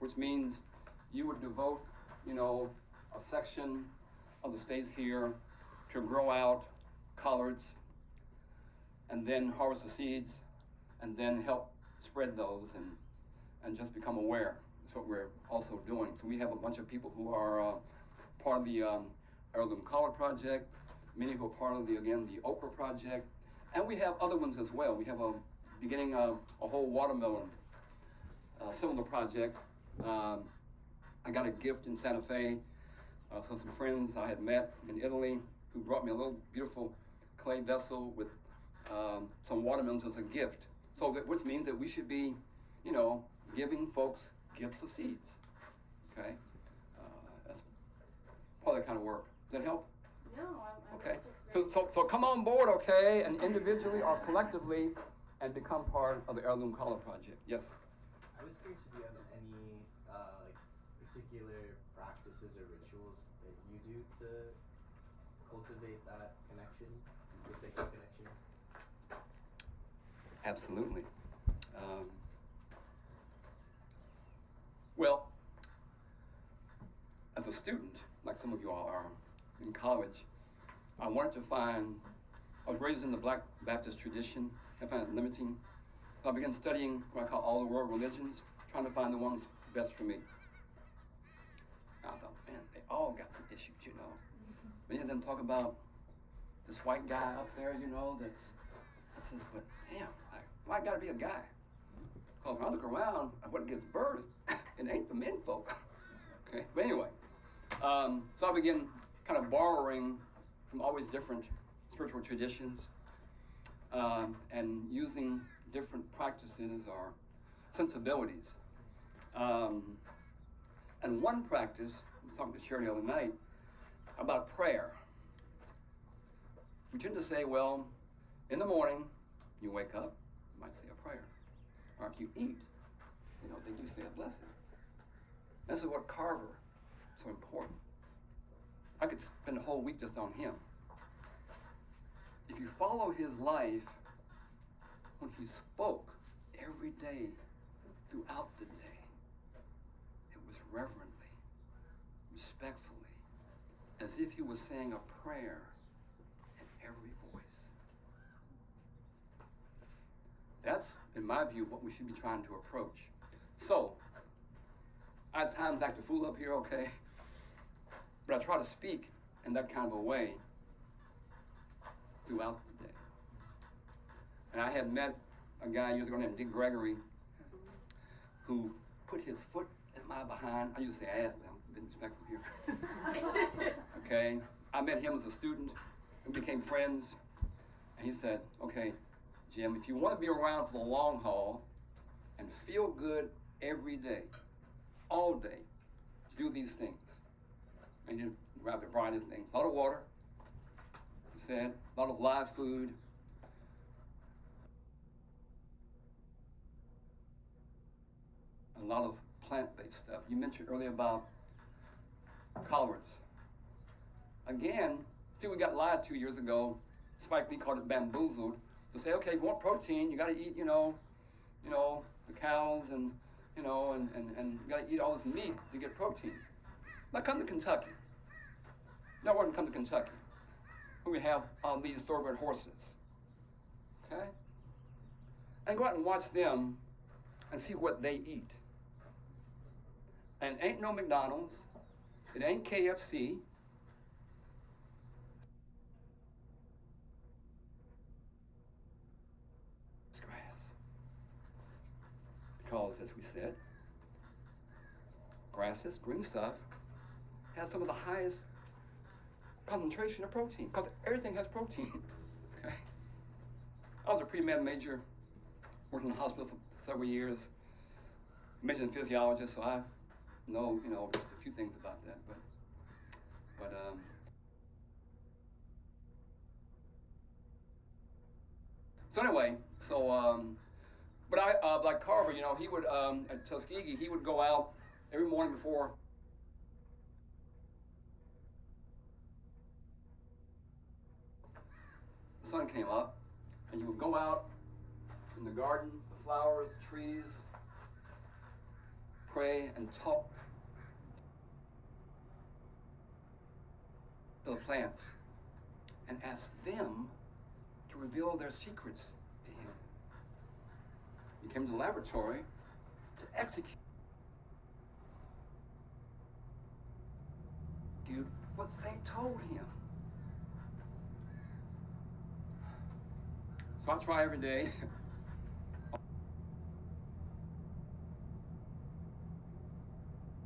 which means you would devote, a section of the space here to grow out collards and then harvest the seeds and then help spread those and just become aware. That's what we're also doing. So we have a bunch of people who are part of the Heirloom Collard Project, many who are part of the Okra Project, and we have other ones as well. We have beginning a whole watermelon similar project. I got a gift in Santa Fe, so some friends I had met in Italy who brought me a little beautiful clay vessel with some watermelons as a gift. So which means that we should be, giving folks gifts of seeds. Okay, that's part of that kind of work. Does that help? no, I'm Okay. just So come on board, okay, and individually or collectively, and become part of the Heirloom Collard Project. Yes. I was curious if you have any particular practices or rituals that you do to cultivate that connection, the sacred connection. Absolutely. Well, as a student, like some of you all are in college, I wanted to I was raised in the Black Baptist tradition. I found it limiting. So I began studying what I call all the world religions, trying to find the ones best for me. I thought, man, they all got some issues, Many of them talk about this white guy up there, I says, but damn, why gotta be a guy? Because when I look around at what gets birthed, it ain't the men folk. Okay, but anyway, so I began kind of borrowing from all these different spiritual traditions and using different practices or sensibilities. And one practice, I was talking to Sherry the other night about prayer. We tend to say, well, in the morning, you wake up, you might say a prayer. Or if you eat, then you say a blessing. This is what Carver is so important. I could spend a whole week just on him. If you follow his life, when he spoke every day, throughout the day, it was reverently, respectfully, as if he was saying a prayer in every voice. That's, in my view, what we should be trying to approach. So, I at times act a fool up here, okay? But I try to speak in that kind of a way throughout the day. And I had met a guy years ago named Dick Gregory who put his foot in my behind. I used to say ass, but I'm being respectful here. Okay? I met him as a student. We became friends. And he said, okay, Jim, if you want to be around for the long haul and feel good every day, all day, do these things. And you grab a variety of things. A lot of water, he said, a lot of live food. A lot of plant-based stuff. You mentioned earlier about collards. Again, see, we got lied to years ago. Spike Lee called it bamboozled. To say, okay, if you want protein, you got to eat, the cows and you got to eat all this meat to get protein. Now come to Kentucky. Now we're going to come to Kentucky, where we have all these thoroughbred horses. okay? And go out and watch them and see what they eat. And ain't no McDonald's, it ain't KFC. It's grass. Because, as we said, grasses, green stuff, has some of the highest concentration of protein, because everything has protein. Okay? I was a pre-med major, worked in the hospital for several years, majored in physiologist, so I know, just a few things about that. But so anyway, but like Carver, he would at Tuskegee, he would go out every morning before the sun came up, and he would go out in the garden, the flowers, the trees, pray and talk to the plants and ask them to reveal their secrets to him. He came to the laboratory to execute what they told him. So I try every day.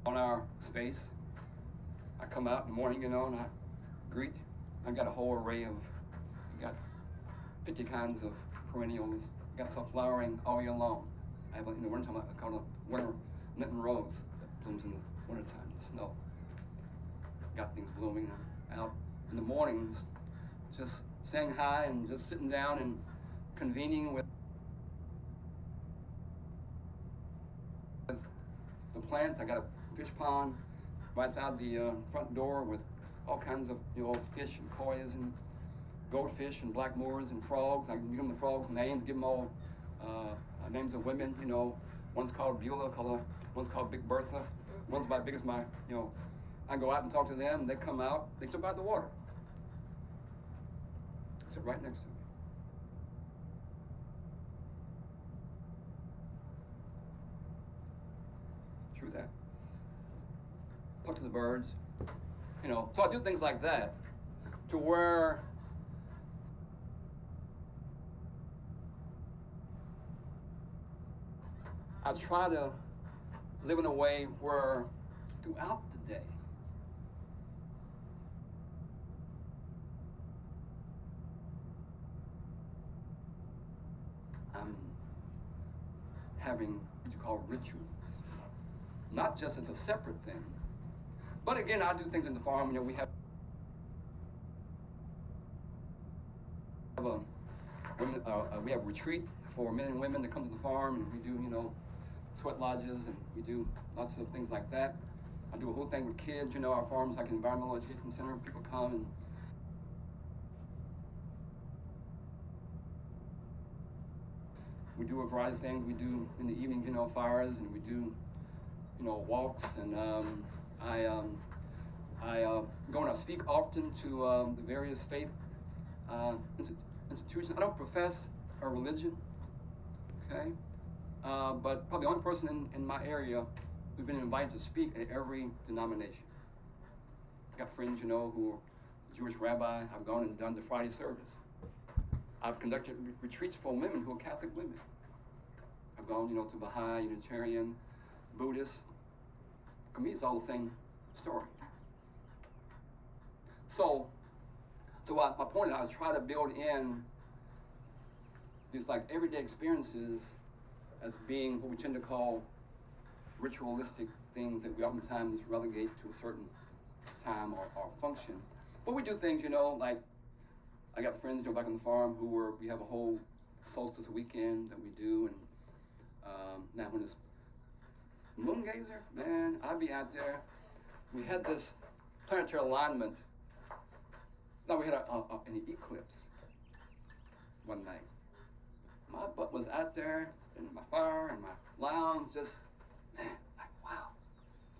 On our space, I come out in the morning, and I greet. I got a whole array of, got 50 kinds of perennials. Got some flowering all year long. I have, in the wintertime, I call it a winter Linton rose that blooms in the wintertime, the snow. Got things blooming out in the mornings, just saying hi and just sitting down and convening with the plants. I got a fish pond right outside the front door with all kinds of fish and koi's and goldfish and black moors and frogs. I can give them the frogs' names, give them all names of women. One's called Beulah, one's called Big Bertha, one's about big as my. I go out and talk to them. They come out. They sit by the water. Sit right next to me. True that. Talk to the birds. So I do things like that to where I try to live in a way where throughout the day I'm having what you call rituals. Not just as a separate thing, but again, I do things in the farm. We have we have a retreat for men and women that come to the farm, and we do sweat lodges, and we do lots of things like that. I do a whole thing with kids. Our farm's like an environmental education center. People come and we do a variety of things. We do in the evening, fires, and we do walks, and I go and I speak often to the various faith institutions. I don't profess a religion, okay? But probably the only person in my area who's been invited to speak at every denomination. I got friends, who are Jewish rabbi. I've gone and done the Friday service. I've conducted retreats for women who are Catholic women. I've gone, to Baha'i, Unitarian, Buddhist. For me, it's all the same story. So my point is I try to build in these like everyday experiences as being what we tend to call ritualistic things that we oftentimes relegate to a certain time or function. But we do things, like I got friends back on the farm we have a whole solstice weekend that we do, and now when it's moon gazer, man, I'd be out there. We had this planetary alignment. Now we had an eclipse one night. My butt was out there in my fire and my lounge, just man, like wow.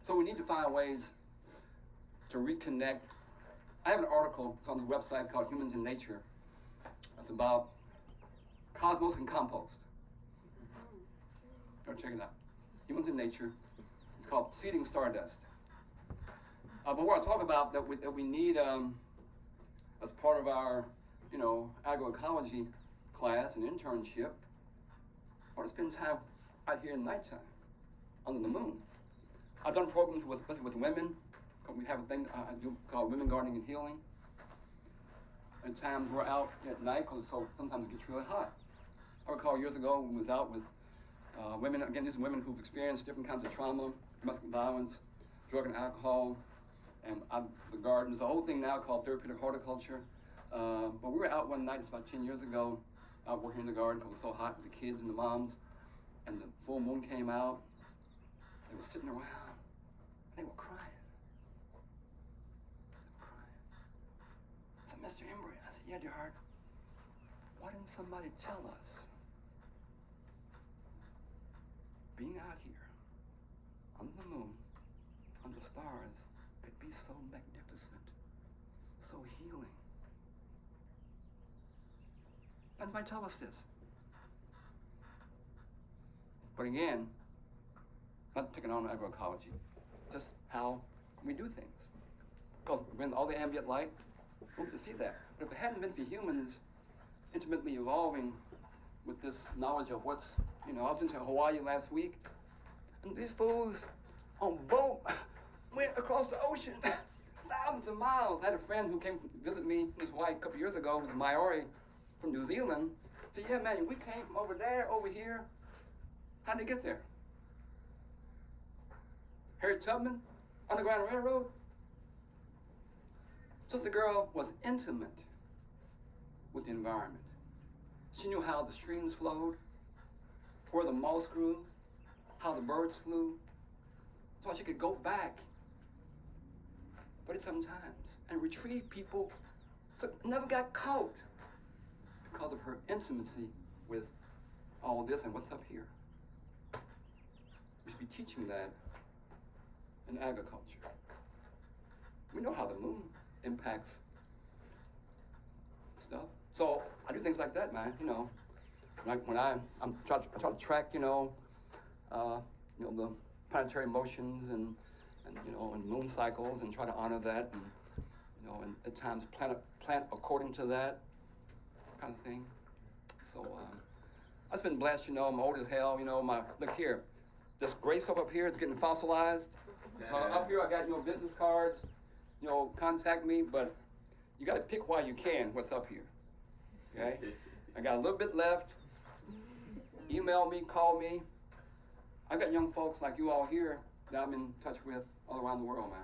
So we need to find ways to reconnect. I have an article, it's on the website called Humans in Nature. It's about Cosmos and Compost. Go check it out. Humans in Nature. It's called Seeding Stardust. But what I talk about that we need as part of our, agroecology class and internship, or to spend time out here in nighttime under the moon. I've done programs with women. We have a thing I do called Women Gardening and Healing. At times we're out at night because sometimes it gets really hot. I recall years ago we was out with women, again, these women who've experienced different kinds of trauma, domestic violence, drug and alcohol, and the garden is a whole thing now called therapeutic horticulture. But we were out one night, it's about 10 years ago, out working in the garden because it was so hot with the kids and the moms, and the full moon came out. They were sitting around, they were crying. I said, Mr. Embry, I said, yeah, dear heart, why didn't somebody tell us being out here under the moon, under the stars, could be so magnificent, so healing? Why didn't somebody tell us this? But again, not picking on agroecology, just how we do things. Because when all the ambient light, we get to see that. But if it hadn't been for humans intimately evolving with this knowledge of what's, I was into Hawaii last week, and these fools on boat went across the ocean thousands of miles. I had a friend who came to visit me in Hawaii a couple years ago, who was Maori from New Zealand. Said, yeah, man, we came from over there, over here. How'd they get there? Harriet Tubman, Underground Railroad. So the girl was intimate with the environment. She knew how the streams flowed, where the moss grew, how the birds flew. So she could go back 30-some times and retrieve people, so never got caught because of her intimacy with all this and what's up here. We should be teaching that in agriculture. We know how the moon impacts stuff. So I do things like that, man. Like when I try to track, the planetary motions and moon cycles, and try to honor that, and and at times plant according to that kind of thing. So I've been blessed. I'm old as hell. Look here, this gray stuff up here is getting fossilized. Up here I got business cards. Contact me, but you got to pick while you can what's up here. Okay, I got a little bit left. Email me, call me. I got young folks like you all here that I'm in touch with all around the world, man.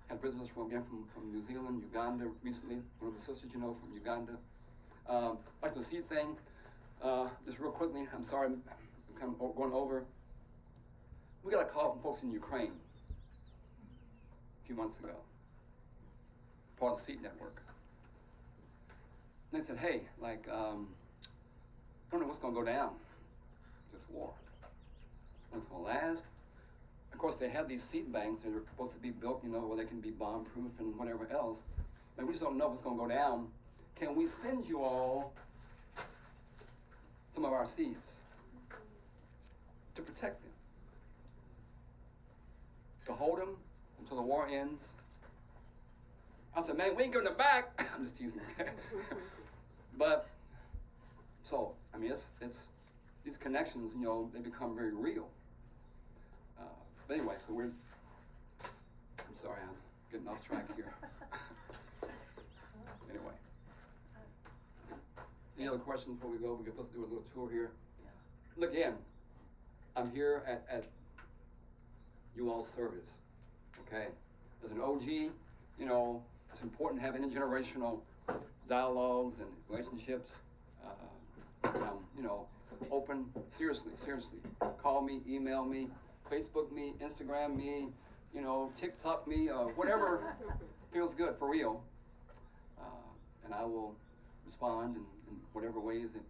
Had visitors from New Zealand, Uganda recently. One of the sisters, from Uganda. Like the seed thing, just real quickly, I'm sorry, I'm kind of going over. We got a call from folks in Ukraine a few months ago, part of the Seed Network. And they said, hey, I don't know what's going to go down, this war. When it's going to last. Of course, they have these seed banks that are supposed to be built, where they can be bomb-proof and whatever else. And we just don't know what's going to go down. Can we send you all some of our seeds to protect them? To hold them until the war ends? I said, man, we ain't giving them back. I'm just teasing. But, so, it's these connections, they become very real. But anyway, so I'm sorry, I'm getting off track here. Anyway. Any other questions before we go? Let's do a little tour here. Look, again, I'm here at you all's service, okay? As an OG, it's important to have intergenerational dialogues and relationships. Open, seriously. Call me, email me, Facebook me, Instagram me, TikTok me, whatever feels good, for real. And I will respond in whatever ways it,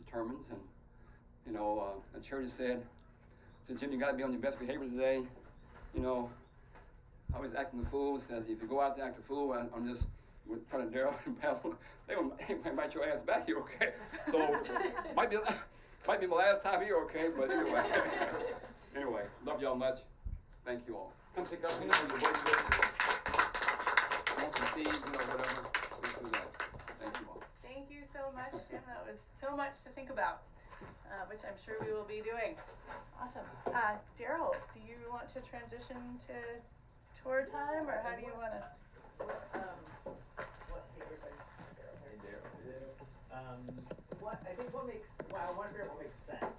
determines. And, a charity said, Jim, you gotta be on your best behavior today. I was acting the fool. Says, if you go out to act a fool on this with front of Darryl and Pamela, they gonna invite your ass back here, okay? So might be my last time here, okay? But anyway, anyway, love y'all much. Thank you all. Come pick up, your birthday. Want some seeds, whatever. Please do that. Thank you all. Thank you so much, Jim. That was so much to think about, which I'm sure we will be doing. Awesome. Darryl, do you want to transition to tour time, or how do you want to? I think I want to figure out what makes sense.